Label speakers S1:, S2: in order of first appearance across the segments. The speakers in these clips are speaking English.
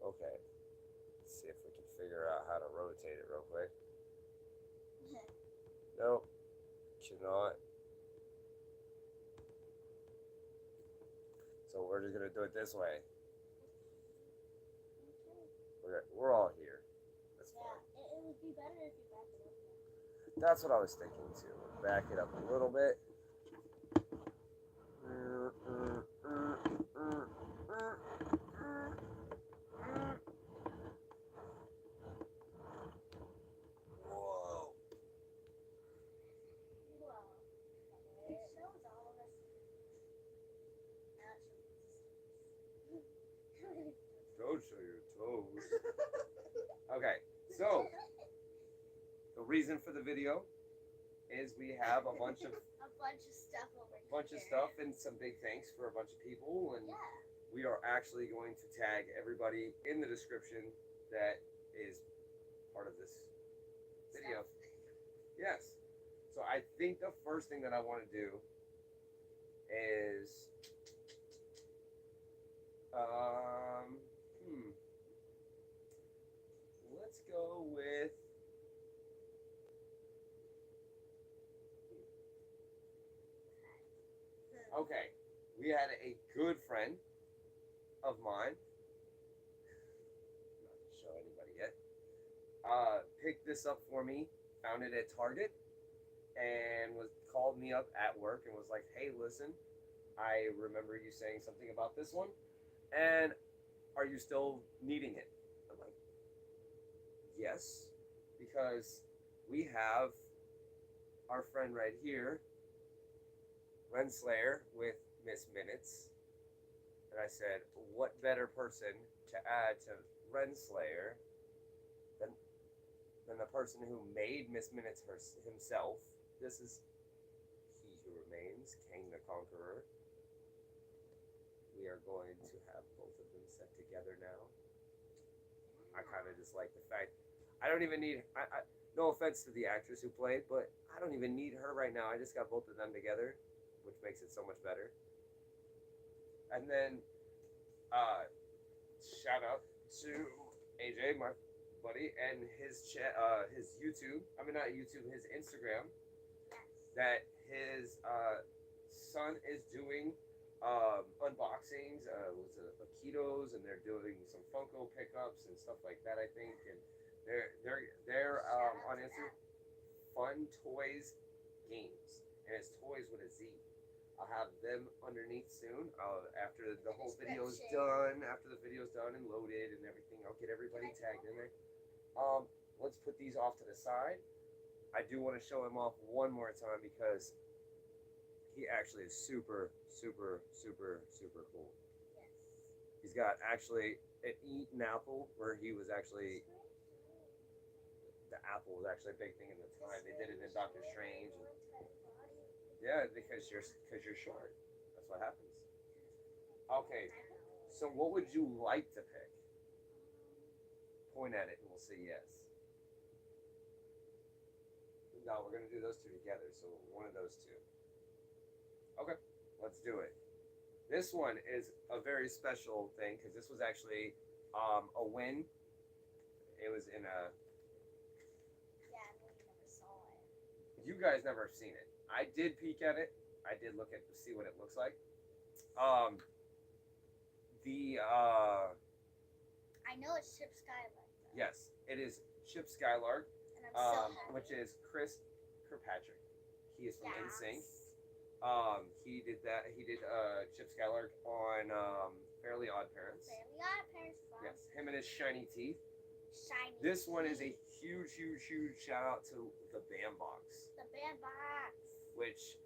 S1: Okay. Let's see if we can figure out how to rotate it real quick. Nope. Cannot. So we're just gonna do it this way. We're all here. That's fine.
S2: Yeah, it would be better if you backed it up.
S1: That's what I was thinking too. Back it up a little bit. Whoa.
S2: Well, it shows all of us.
S1: Don't show your toes. Okay, so the reason for the video is we have a bunch of
S2: Stuff over here.
S1: bunch of stuff and some big thanks for a bunch of people, and we are actually going to tag everybody in the description that is part of this video. Yes. So I think the first thing that I want to do is let's go with okay. We had a good friend of mine, not to show anybody yet, picked this up for me, found it at Target, and called me up at work and was like, hey, listen, I remember you saying something about this one, and are you still needing it? I'm like, yes, because we have our friend right here, Renslayer, with Miss Minutes. And I said, what better person to add to Renslayer than the person who made Miss Minutes himself. This is He Who Remains, Kang the Conqueror. We are going to have both of them set together now. I kind of just like the fact, I don't even need, no offense to the actress who played, but I don't even need her right now. I just got both of them together, which makes it so much better. And then, shout out to AJ, my buddy, and his his YouTube. I mean, not YouTube, his Instagram. That his son is doing unboxings. Was it AUTOS, and they're doing some FUNKO pickups and stuff like that. I think, and they're on Instagram, FunToyzGames, and it's toys with a Z. I'll have them underneath soon. After the whole video is done, and loaded and everything, I'll get everybody tagged in there. Let's put these off to the side. I do want to show him off one more time because he actually is super, super, super, super cool.
S2: Yes.
S1: He's got actually an eaten apple where he was actually, the apple was actually a big thing in the time. They did it in Doctor Strange. And, yeah, because you're short. That's what happens. Okay, so what would you like to pick? Point at it and we'll say yes. No, we're gonna do those two together, so one of those two. Okay, let's do it. This one is a very special thing because this was actually a win. It was in a.
S2: Yeah, I never saw it.
S1: You guys never have seen it. I did peek at it. I did look at to see what it looks like.
S2: I know it's Chip Skylark. Though.
S1: Yes, it is Chip Skylark,
S2: And I'm so happy.
S1: which is Chris Kirkpatrick. He is from NSYNC. He did that. He did Chip Skylark on Fairly Odd Parents.
S2: Fairly Odd Parents.
S1: Yes, him and his shiny teeth.
S2: Shiny.
S1: This one is a huge, huge, huge shout out to the Bam Box.
S2: The band box.
S1: Which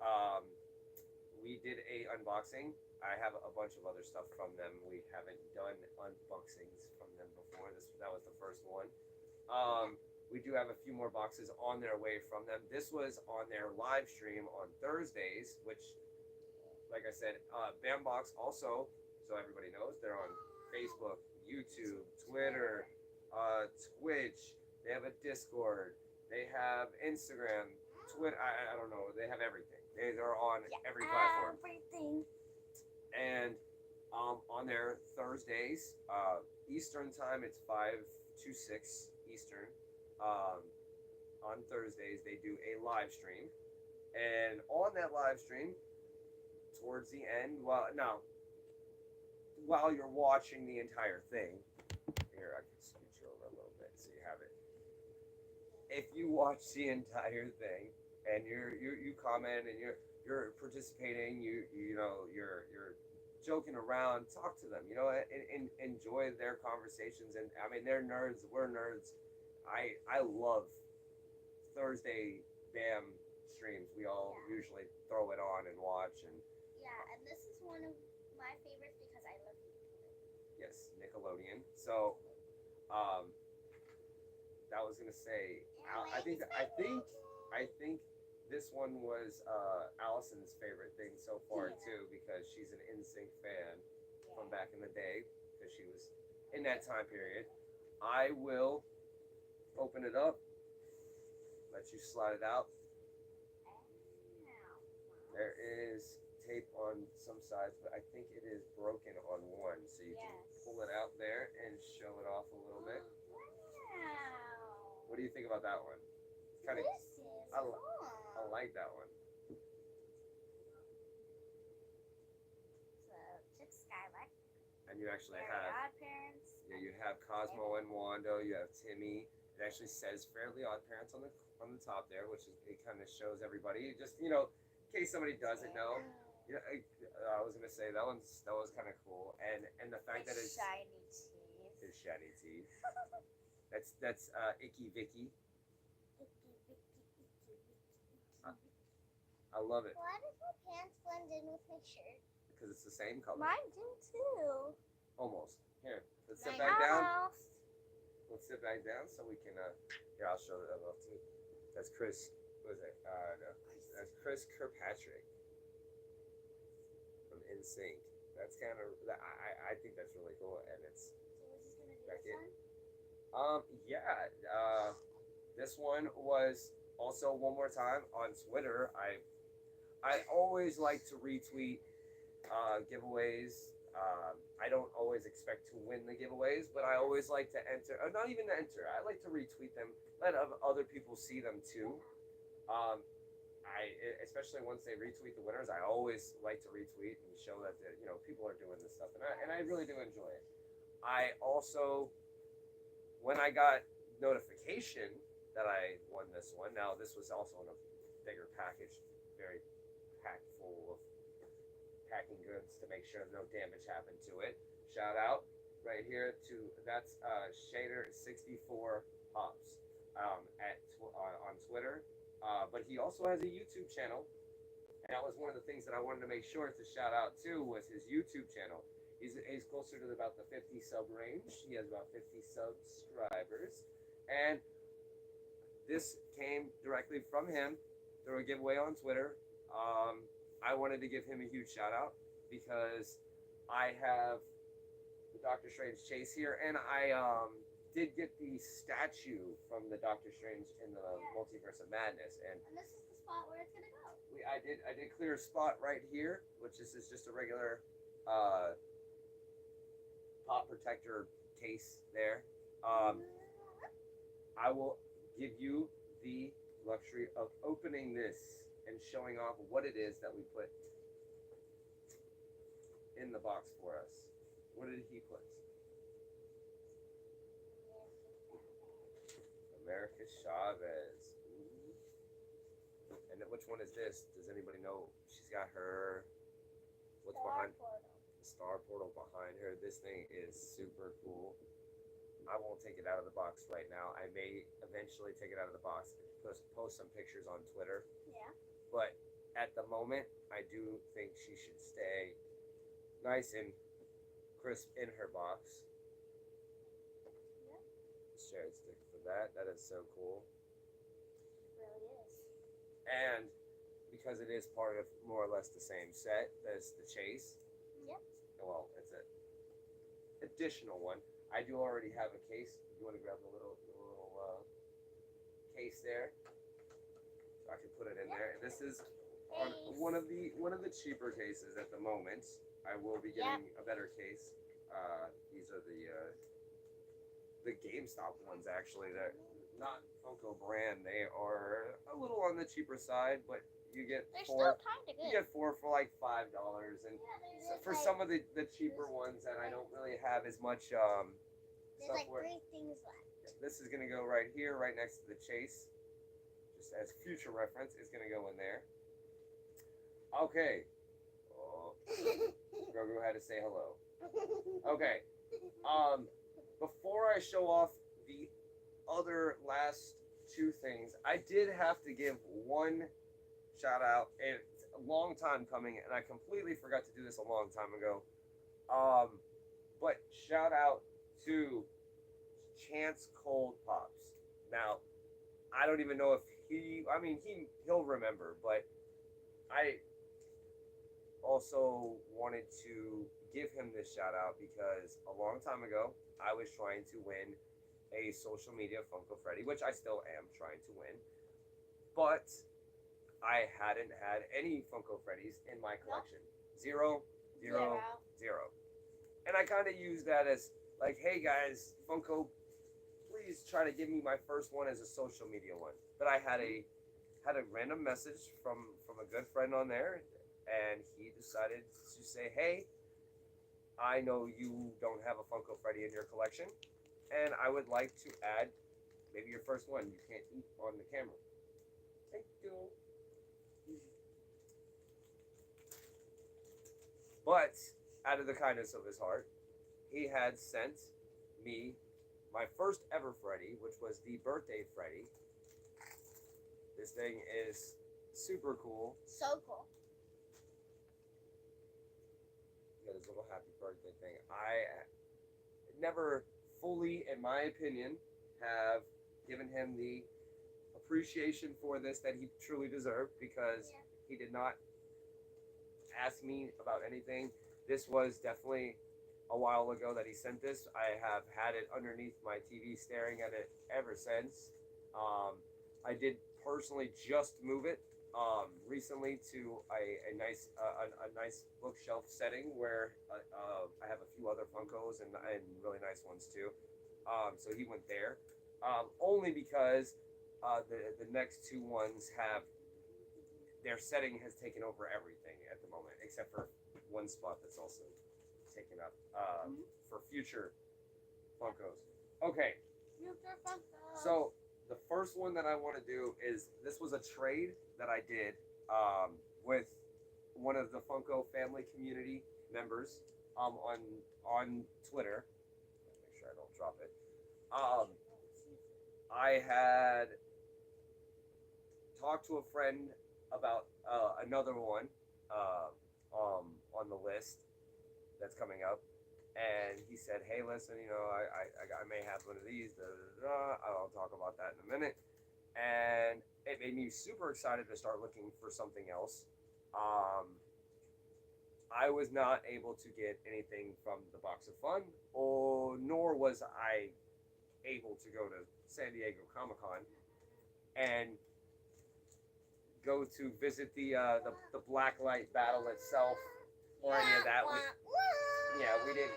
S1: we did a unboxing. I have a bunch of other stuff from them. We haven't done unboxings from them before. That was the first one. We do have a few more boxes on their way from them. This was on their live stream on Thursdays, which, like I said, Bam Box also, so everybody knows, they're on Facebook, YouTube, Twitter, Twitch. They have a Discord. They have Instagram, Twitter. I don't know. They have everything. They're on every platform.
S2: Everything.
S1: And on their Thursdays, Eastern time, it's 5 to 6 Eastern. On Thursdays, they do a live stream. And on that live stream, towards the end, while you're watching the entire thing, here, I can scoot you over a little bit so you have it. If you watch the entire thing and you comment and you're participating, you're joking around, talk to them, and enjoy their conversations. And I mean, they're nerds, we're nerds. I love Thursday BAM streams. We all usually throw it on and watch. And
S2: and this is one of my favorites because I love Nickelodeon.
S1: yes, Nickelodeon. So, that was gonna say, I think this one was Allison's favorite thing so far too, because she's an NSYNC fan from back in the day, because she was in that time period. I will open it up, let you slide it out. There is tape on some sides, but I think it is broken on one, so you can pull it out there and show it off a little bit.
S2: Wow.
S1: What do you think about that one? Kind of,
S2: This is cool.
S1: I like that one.
S2: So, Chip Skylark.
S1: And you actually
S2: Very
S1: have,
S2: Odd Parents.
S1: you have Cosmo and Wando. You have Timmy. It actually says Fairly Odd Parents on the top there, which is, it kind of shows everybody. Just in case somebody doesn't know. Yeah, I was gonna say that was kind of cool, and the fact that it's
S2: shiny teeth.
S1: His shiny teeth. That's Icky Vicky. I love it
S2: Why does my pants blend in with my shirt?
S1: because it's the same color.
S2: Mine do too.
S1: Almost. Here, let's sit
S2: Mine
S1: back down.
S2: almost.
S1: Let's sit back down so we can. Here, I'll show that off too. That's Chris. What is it? No. That's Chris Kirkpatrick from NSYNC. That's kind of. I think that's really cool, and it's.
S2: So we're just gonna do
S1: Back
S2: this
S1: in.
S2: one?
S1: Yeah. This one was also one more time on Twitter. I always like to retweet giveaways. I don't always expect to win the giveaways, but I always like to enter. Not even to enter. I like to retweet them, let other people see them too. Especially once they retweet the winners, I always like to retweet and show that people are doing this stuff, and I really do enjoy it. I also, when I got notification that I won this one, now this was also in a bigger package, very packed full of packing goods to make sure no damage happened to it. Shout out right here to that's Shader64 Pops on Twitter. But he also has a YouTube channel, and that was one of the things that I wanted to make sure to shout out to was his YouTube channel. He's closer to about the 50 sub range. He has about 50 subscribers, and this came directly from him through a giveaway on Twitter. I wanted to give him a huge shout out because I have the Doctor Strange chase here, and I did get the statue from the Doctor Strange in the Multiverse of Madness, and
S2: this is the spot where it's gonna go.
S1: I did clear a spot right here, which is just a regular pop protector case there. I will give you the luxury of opening this and showing off what it is that we put in the box for us. What did he put? America Chavez. Ooh. And which one is this? Does anybody know? She's got her. What's behind? The Star Portal behind her. This thing is super cool. I won't take it out of the box right now. I may eventually take it out of the box and post some pictures on Twitter.
S2: Yeah.
S1: But at the moment, I do think she should stay nice and crisp in her box.
S2: Yeah.
S1: Shared stick for that. That is so cool.
S2: It really is.
S1: And because it is part of more or less the same set as the chase.
S2: Yep.
S1: Well, it's an additional one. I do already have a case. You want to grab the little case there? So I can put it in there. And this is on one of the cheaper cases at the moment. I will be getting a better case. These are the the GameStop ones actually. They're not Funko brand. They are a little on the cheaper side, but you get
S2: They're
S1: four.
S2: still kind of
S1: You
S2: good.
S1: get four for like $5, and
S2: Yeah,
S1: for some of the cheaper ones that I don't really have as much
S2: there's
S1: stuff
S2: like
S1: where
S2: 3 things left.
S1: this is gonna go right here, right next to the chase, just as future reference. Is gonna go in there. Okay. Oh, Grogu had to say hello. Okay. Before I show off the other last 2 things, I did have to give one shout out. It's a long time coming, and I completely forgot to do this a long time ago. But shout out to ChanceColdPops. Now, I don't even know if he'll remember, but I also wanted to give him this shout out because a long time ago, I was trying to win a social media Funko Freddy, which I still am trying to win, but I hadn't had any Funko Freddys in my collection. Zero. And I kind of used that as like, hey guys, Funko, please try to give me my first one as a social media one. But I had a random message from a good friend on there, and he decided to say, hey, I know you don't have a Funko Freddy in your collection, and I would like to add maybe your first one. You can't eat on the camera. Thank you. But out of the kindness of his heart, he had sent me my first ever Freddy, which was the birthday Freddy. This thing is super cool.
S2: So cool.
S1: Got his little happy birthday thing. I never fully, in my opinion, have given him the appreciation for this that he truly deserved, because he did not ask me about anything. This was definitely a while ago that he sent this. I have had it underneath my TV staring at it ever since. I did personally just move it recently to a nice bookshelf setting where I have a few other Funkos and really nice ones too. So he went there only because the next 2 ones have their setting has taken over everything at the moment, except for one spot that's also taken up for future Funkos. Okay,
S2: Future Funkos.
S1: so the first one that I want to do is, this was a trade that I did with one of the Funko family community members on Twitter. Make sure I don't drop it. I had talked to a friend about another one on the list that's coming up, and he said, hey, listen, I may have one of these, I'll talk about that in a minute. And it made me super excited to start looking for something else. I was not able to get anything from the Box of Fun, nor was I able to go to San Diego Comic-Con and go to visit the blacklight battle itself or any of that. We didn't.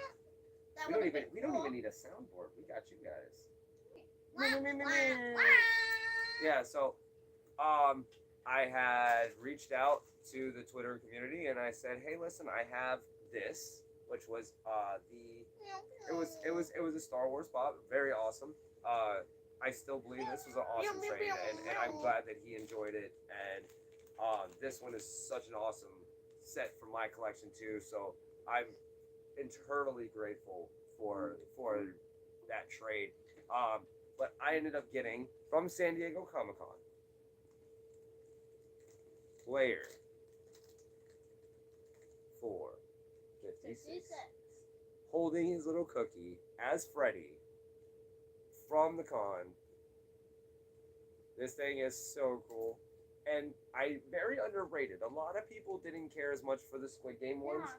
S1: We don't even need a soundboard. We got you guys. Yeah, so I had reached out to the Twitter community and I said, hey, listen, I have this, which was it was a Star Wars pop, very awesome. I still believe this was an awesome trade, and I'm glad that he enjoyed it. And this one is such an awesome set for my collection too. So I'm eternally grateful for that trade. But I ended up getting from San Diego Comic-Con player 456 holding his little cookie as Freddy from the con. This thing is so cool. And very underrated. A lot of people didn't care as much for the Squid Game ones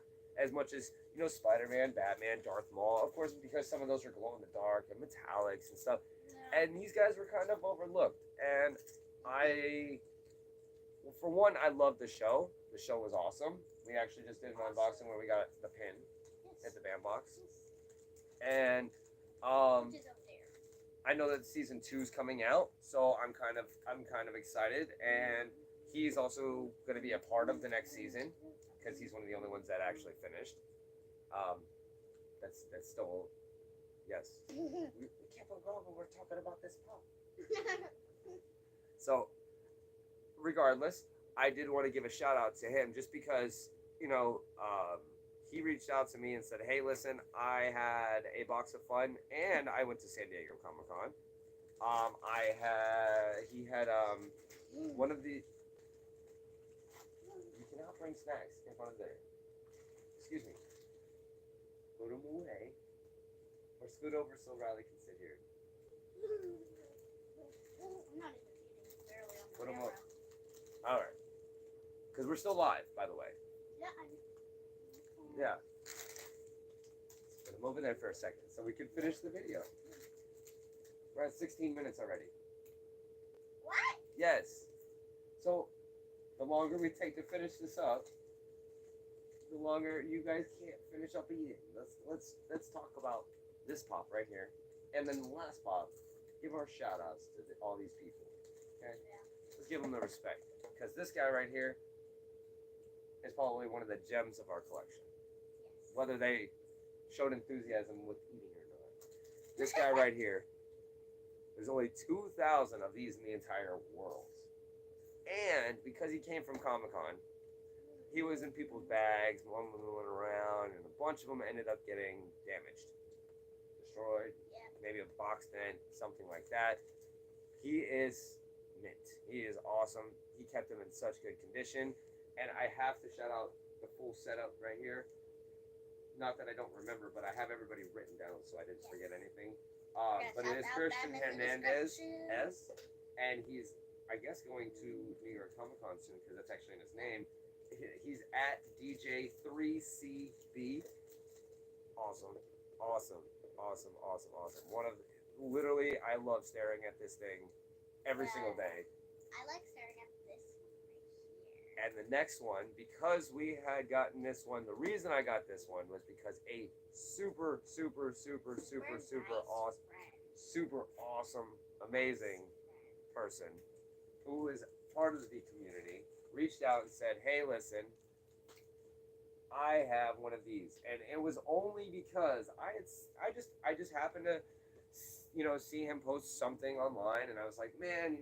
S1: as much as, Spider-Man, Batman, Darth Maul. Of course, because some of those are glow in the dark and metallics and stuff. And these guys were kind of overlooked. And for one, I love the show. The show was awesome. We actually just did an unboxing where we got the pin at the bandbox. And I know that season 2 is coming out, so I'm kind of excited, and he's also going to be a part of the next season because he's one of the only ones that actually finished. That's still, yes. We kept on going, but we're talking about this pop. So, regardless, I did want to give a shout out to him just because, he reached out to me and said, "Hey, listen, I had a box of fun, and I went to San Diego Comic Con. He had one of the. You cannot bring snacks in front of there. Excuse me. Go to Moulet, or scoot over so Riley can sit here.
S2: I'm not even eating, barely on
S1: Put
S2: the
S1: 'em
S2: camera.
S1: up. All right, because we're still live, by the way.
S2: Yeah,
S1: Yeah. Put him over there for a second so we can finish the video. We're at 16 minutes already.
S2: What?
S1: Yes. So the longer we take to finish this up, the longer you guys can't finish up eating. Let's talk about this pop right here, and then the last pop. Give our shout outs to all these people. Okay.
S2: Yeah.
S1: Let's give them the respect, because this guy right here is probably one of the gems of our collection.
S2: Yes.
S1: Whether they showed enthusiasm with eating or not. This guy right here, there's only 2,000 of these in the entire world. And because he came from Comic-Con, he was in people's bags, mumbling around, and a bunch of them ended up getting damaged, destroyed,
S2: Yeah.
S1: maybe a box dent, something like that. He is mint. He is awesome. He kept them in such good condition. And I have to shout out the full setup right here. Not that I don't remember, but I have everybody written down so I didn't forget anything. But it is Christian Hernandez S, and he's, I guess, going to New York Comic Con soon because that's actually in his name. He's at DJ3CB. Awesome. One of, literally, I love staring at this thing every single day.
S2: I like staring at this one right here.
S1: And the next one, because we had gotten this one, the reason I got this one was because a super awesome, amazing person who is part of the community reached out and said, "Hey, listen, I have one of these," and it was only because I just happened to, see him post something online, and I was like, man,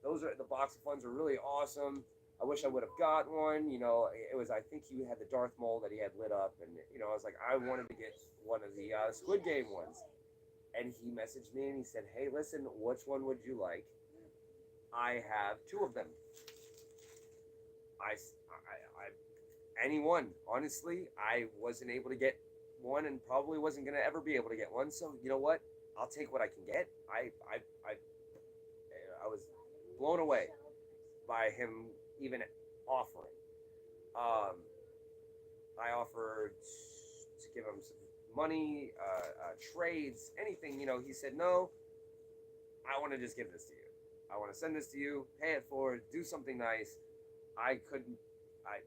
S1: those are the box of funds are really awesome. I wish I would have got one. It was, I think he had the Darth Maul that he had lit up, and I was like, I wanted to get one of the Squid Game ones, and he messaged me and he said, "Hey, listen, which one would you like? I have 2 of them." I any one. Honestly, I wasn't able to get one, and probably wasn't gonna ever be able to get one. So you know what? I'll take what I can get. I was blown away by him even offering. I offered to give him some money, trades, anything. He said, "No, I want to just give this to you. I want to send this to you, pay it forward, do something nice." I couldn't. I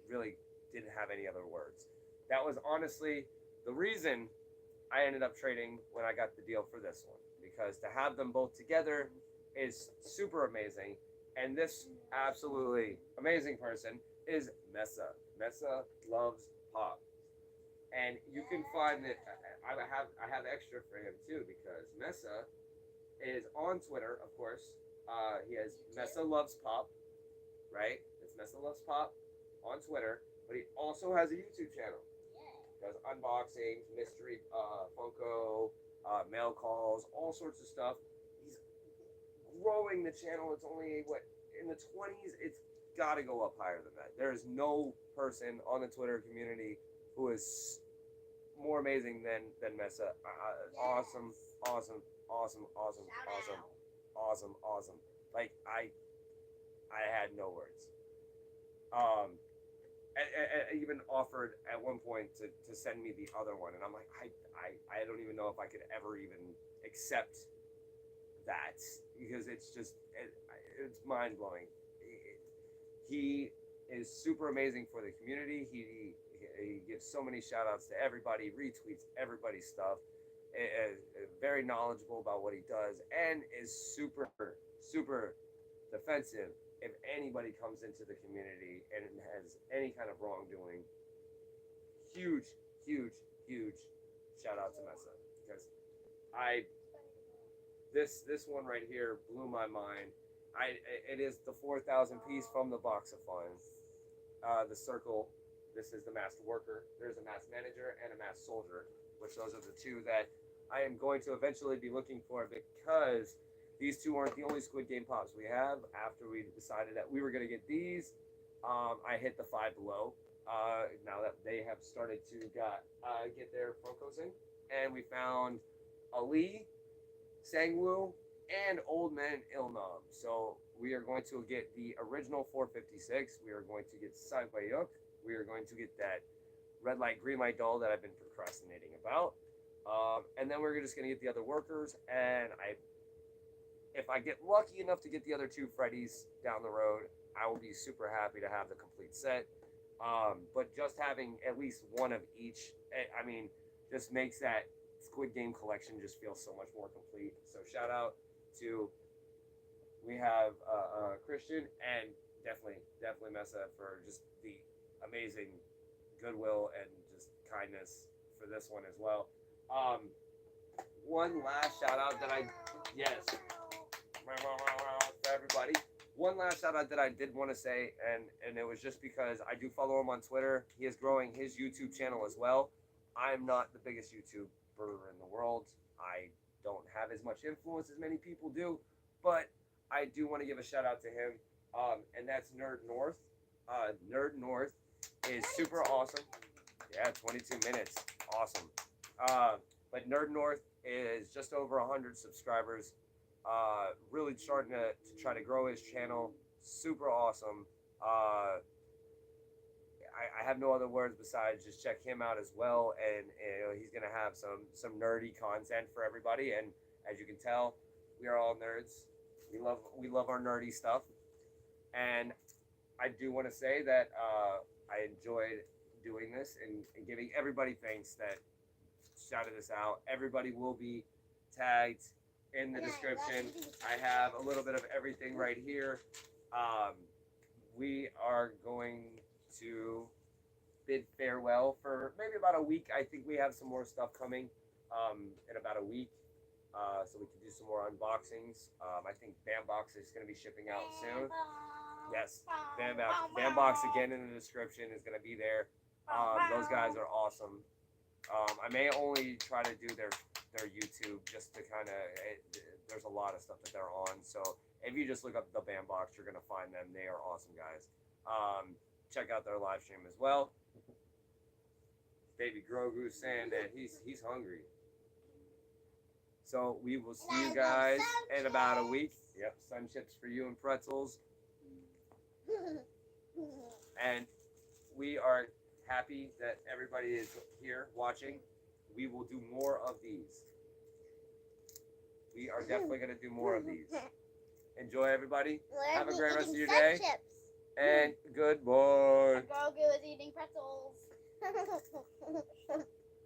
S1: really didn't have any other words. That was honestly the reason I ended up trading when I got the deal for this one, because to have them both together is super amazing. And this absolutely amazing person is Mesa. Mesa loves pop, and you can find that. I have extra for him too, because Mesa is on Twitter, of course. He has MasaLovesPOP, right? It's MasaLovesPOP on Twitter, but he also has a YouTube channel. Does unboxings, mystery FUNKO, mail calls, all sorts of stuff. He's growing the channel. It's only in the 20s. It's got to go up higher than that. There is no person on the Twitter community who is more amazing than Mesa. Awesome. Like I had no words. I even offered at one point to send me the other one, and I'm like, I don't even know if I could ever even accept that, because it's just it's mind blowing. He is super amazing for the community. He gives so many shout outs to everybody, retweets everybody's stuff. very knowledgeable about what he does, and is super super defensive if anybody comes into the community and has any kind of wrongdoing. Huge, huge, huge shout out to Mesa, because I this one right here blew my mind. It is the 4,000 piece from the box of fun. The circle. This is the masked worker. There's a masked manager and a masked soldier, which those are the two that I am going to eventually be looking for, because these two aren't the only Squid Game pops we have. After we decided that we were going to get these, I hit the Five Below. Now that they have started to get their FUNKOs in, and we found Ali, Sangwoo, and Old Man Ilnam. So we are going to get the original 456. We are going to get Sagbayuk. We are going to get that red light, green light doll that I've been procrastinating about. And then we're just going to get the other workers. And if I get lucky enough to get the other two Freddys down the road, I will be super happy to have the complete set. But just having at least one of each, I mean, just makes that Squid Game collection just feel so much more complete. So shout out to, we have Christian, and definitely Mesa for just the amazing goodwill and just kindness for this one as well. One last shout out that yes, for everybody. One last shout out that I did want to say, and it was just because I do follow him on Twitter. He is growing his YouTube channel as well. I'm not the biggest YouTuber in the world. I don't have as much influence as many people do, but I do want to give a shout out to him, and that's Nerd North. Nerd North is super awesome. Yeah, 22 minutes, awesome. But Nerd North is just over 100 subscribers. Really starting to try to grow his channel. Super awesome. I have no other words besides just check him out as well, and he's gonna have some nerdy content for everybody. And as you can tell, we are all nerds. We love our nerdy stuff, and I do want to say that I enjoyed doing this and giving everybody thanks that shouted this out. Everybody will be tagged in the description. I have a little bit of everything right here. We are going to bid farewell for maybe about a week. I think we have some more stuff coming in about a week, so we can do some more unboxings. I think Bambox is going to be shipping out soon. Yes, Bambox again in the description is going to be there. Those guys are awesome. I may only try to do their YouTube just to kind of, there's a lot of stuff that they're on. So if you just look up the Bambox, you're going to find them. They are awesome guys. Check out their live stream as well. Baby Grogu saying that he's hungry. So we will see you guys in about a week. Yep, sun chips for you and pretzels. And we are happy that everybody is here watching. We will do more of these. We are definitely going to do more of these. Enjoy, everybody. Have a great rest of your day. And goodbye.
S2: Grogu is eating pretzels.